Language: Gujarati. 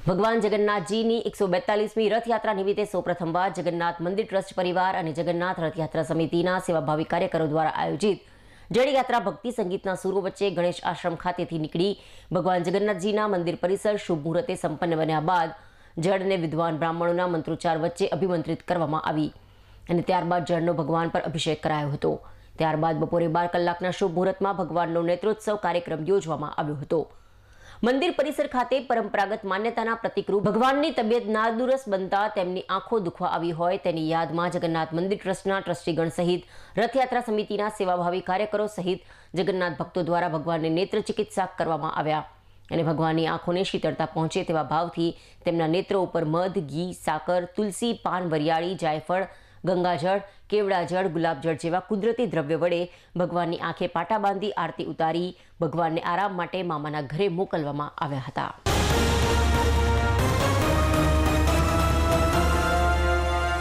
ભગવાન જગન્નાથજીની 142મી રથયાત્રા નિમિત્તે સૌપ્રથમવાર જગન્નાથ મંદિર ટ્રસ્ટ પરિવાર અને જગન્નાથ રથયાત્રા સમિતિના સેવાભાવી કાર્યકરો દ્વારા આયોજિત જળયાત્રા ભક્તિ સંગીતના સુરો વચ્ચે ગણેશ આશ્રમ ખાતેથી નીકળી ભગવાન જગન્નાથજીના મંદિર પરિસર શુભ મુહૂર્તે સંપન્ન બન્યા બાદ જળને વિદ્વાન બ્રાહ્મણોના મંત્રોચ્ચાર વચ્ચે અભિમંત્રિત કરવામાં આવી અને ત્યારબાદ જળનો ભગવાન પર અભિષેક કરાયો હતો। ત્યારબાદ બપોરે 12 કલાકના શુભ મુહૂર્તમાં ભગવાનનો નેત્રોત્સવ કાર્યક્રમ યોજવામાં આવ્યો હતો। મંદિર પરિસર ખાતે પરંપરાગત માન્યતાના પ્રતિકરૂપ ભગવાનની તબિયત નાદુરસ્ત બનતા તેમની આંખો દુખવા આવી હોય તેની યાદમાં જગન્નાથ મંદિર ટ્રસ્ટના ટ્રસ્ટીગણ સહિત રથયાત્રા સમિતિના સેવાભાવી કાર્યકરો સહિત જગન્નાથ ભક્તો દ્વારા ભગવાનને નેત્ર ચિકિત્સા કરવામાં આવ્યા અને ભગવાનની આંખોને શીતળતા પહોંચે તેવા ભાવથી તેમના નેત્રો ઉપર મધ, ઘી, સાકર, તુલસી, પાન, વરિયાળી, જાયફળ, ગંગાજળ, કેવડાજળ, ગુલાબજળ જેવા કુદરતી દ્રવ્ય વડે ભગવાનની આંખે પાટા બાંધી આરતી ઉતારી ભગવાનને આરામ માટે મામાના ઘરે મોકલવામાં આવ્યા હતા।